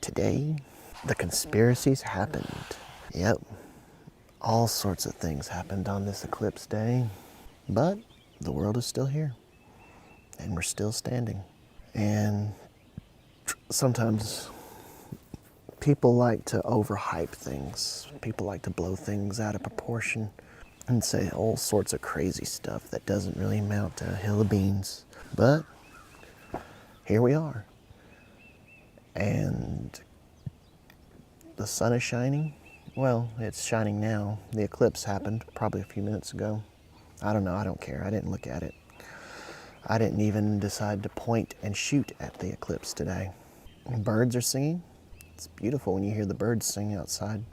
Today, the conspiracies happened. Yep, all sorts of things happened on this eclipse day, but the world is still here, and we're still standing. And sometimes people like to overhype things. People like to blow things out of proportion and say all sorts of crazy stuff that doesn't really amount to a hill of beans. But here we are. And the sun is shining. Well, it's shining now. The eclipse happened probably a few minutes ago. I don't know, I don't care. I didn't look at it. I didn't even decide to point and shoot at the eclipse today. Birds are singing. It's beautiful when you hear the birds sing outside.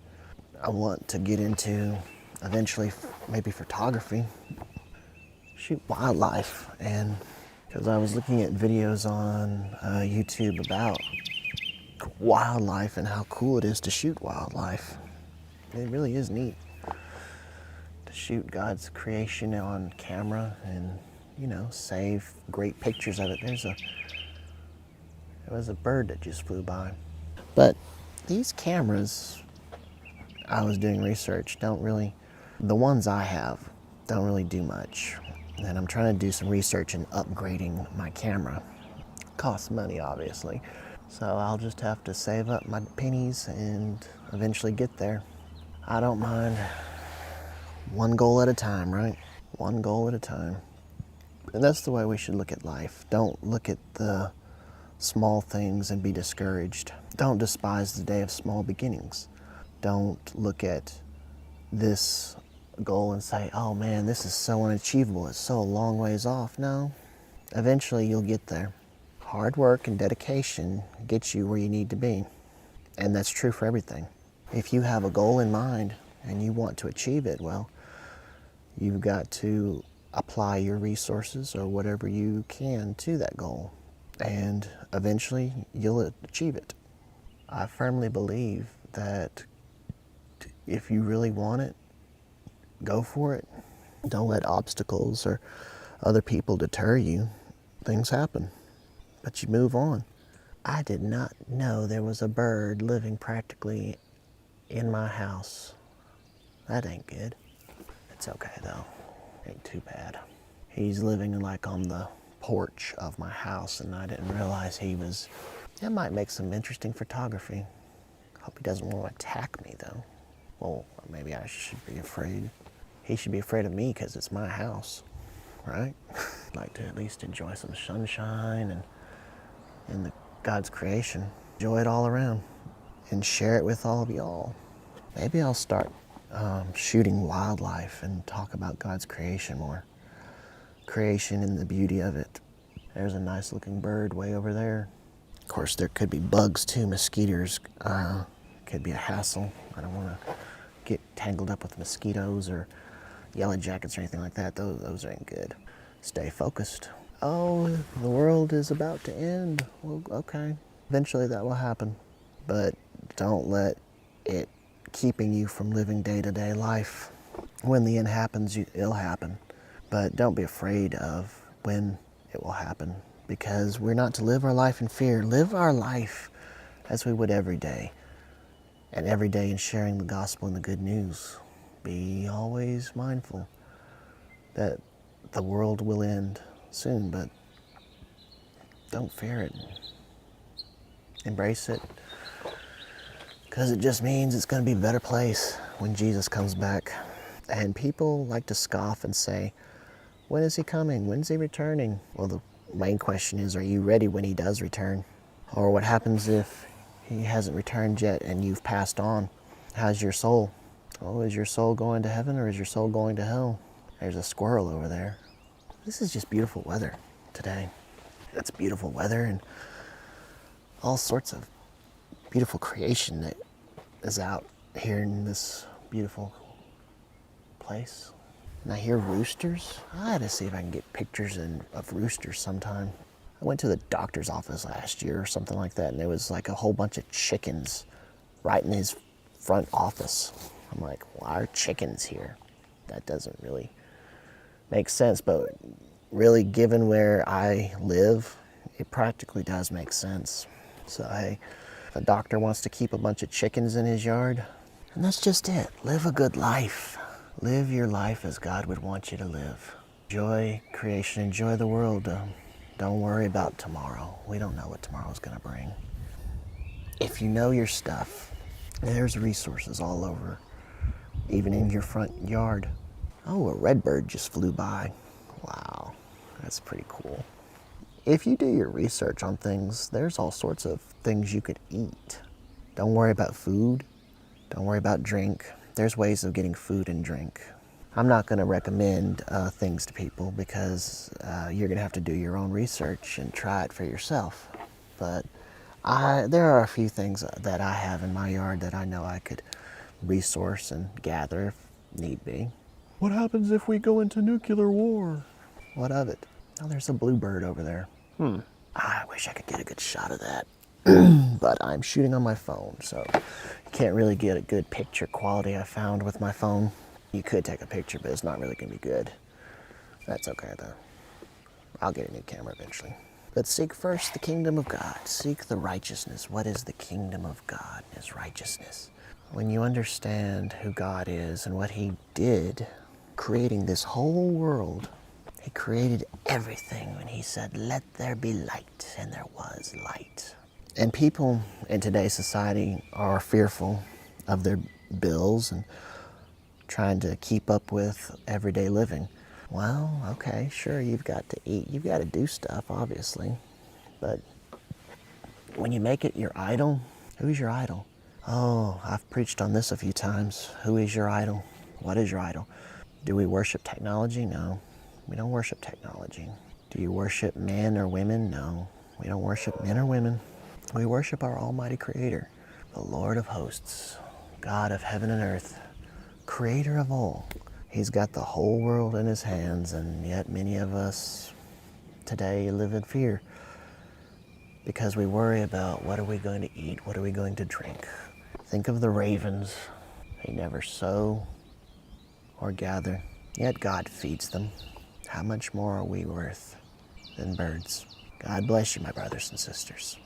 I want to get into, eventually, maybe photography. Shoot wildlife. And because I was looking at videos on YouTube about wildlife and how cool it is to shoot wildlife. It really is neat to shoot God's creation on camera and, you know, save great pictures of it. There was a bird that just flew by. But these cameras, I was doing research, the ones I have don't really do much. And I'm trying to do some research in upgrading my camera. Costs money, obviously. So I'll just have to save up my pennies and eventually get there. I don't mind. One goal at a time, right? One goal at a time. And that's the way we should look at life. Don't look at the small things and be discouraged. Don't despise the day of small beginnings. Don't look at this goal and say, oh man, this is so unachievable. It's so a long ways off. No, eventually you'll get there. Hard work and dedication gets you where you need to be. And that's true for everything. If you have a goal in mind and you want to achieve it, well, you've got to apply your resources or whatever you can to that goal. And eventually you'll achieve it. I firmly believe that if you really want it, go for it. Don't let obstacles or other people deter you. Things happen, but you move on. I did not know there was a bird living practically in my house. That ain't good. It's okay though. Ain't too bad. He's living like on the porch of my house, and I didn't realize he was. That might make some interesting photography. Hope he doesn't want to attack me though. Well, maybe I should be afraid. He should be afraid of me because it's my house, right? I'd like to at least enjoy some sunshine and in God's creation. Enjoy it all around and share it with all of y'all. Maybe I'll start shooting wildlife and talk about God's creation more. Creation and the beauty of it. There's a nice looking bird way over there. Of course, there could be bugs too, mosquitoes. Could be a hassle. I don't want to get tangled up with mosquitoes or yellow jackets or anything like that. Those ain't good. Stay focused. Oh, the world is about to end. Well, okay. Eventually that will happen. But don't let it keeping you from living day-to-day life. When the end happens, it'll happen. But don't be afraid of when it will happen, because we're not to live our life in fear. Live our life as we would every day. And every day in sharing the gospel and the good news. Be always mindful that the world will end soon, but don't fear it. Embrace it, because it just means it's going to be a better place when Jesus comes back. And people like to scoff and say, when is he coming? When's he returning? Well, the main question is, are you ready when he does return? Or what happens if he hasn't returned yet and you've passed on? How's your soul? Oh, is your soul going to heaven or is your soul going to hell? There's a squirrel over there. This is just beautiful weather today. It's beautiful weather and all sorts of beautiful creation that is out here in this beautiful place. And I hear roosters. I had to see if I can get pictures of roosters sometime. I went to the doctor's office last year or something like that, and there was like a whole bunch of chickens right in his front office. I'm like, why are chickens here? That doesn't really make sense, but really given where I live, it practically does make sense. So hey, If a doctor wants to keep a bunch of chickens in his yard, and that's just it. Live a good life. Live your life as God would want you to live. Enjoy creation, enjoy the world. Don't worry about tomorrow. We don't know what tomorrow's going to bring. If you know your stuff, there's resources all over, even in your front yard. Oh, a redbird just flew by. Wow, that's pretty cool. If you do your research on things, there's all sorts of things you could eat. Don't worry about food. Don't worry about drink. There's ways of getting food and drink. I'm not going to recommend things to people because you're going to have to do your own research and try it for yourself. But there are a few things that I have in my yard that I know I could resource and gather if need be. What happens if we go into nuclear war? What of it? Oh, there's a bluebird over there. I wish I could get a good shot of that. But I'm shooting on my phone, so you can't really get a good picture quality I found with my phone. You could take a picture, but it's not really going to be good. That's okay, though. I'll get a new camera eventually. But seek first the kingdom of God. Seek the righteousness. What is the kingdom of God? Is righteousness. When you understand who God is and what He did, creating this whole world, He created everything when He said, "Let there be light," and there was light. And people in today's society are fearful of their bills and trying to keep up with everyday living. Well, okay, sure, you've got to eat, you've got to do stuff, obviously. But when you make it your idol, who's your idol? Oh, I've preached on this a few times. Who is your idol? What is your idol? Do we worship technology? No, we don't worship technology. Do you worship men or women? No, we don't worship men or women. We worship our Almighty Creator, the Lord of hosts, God of heaven and earth, Creator of all. He's got the whole world in His hands, and yet many of us today live in fear because we worry about what are we going to eat, what are we going to drink. Think of the ravens. They never sow or gather, yet God feeds them. How much more are we worth than birds? God bless you, my brothers and sisters.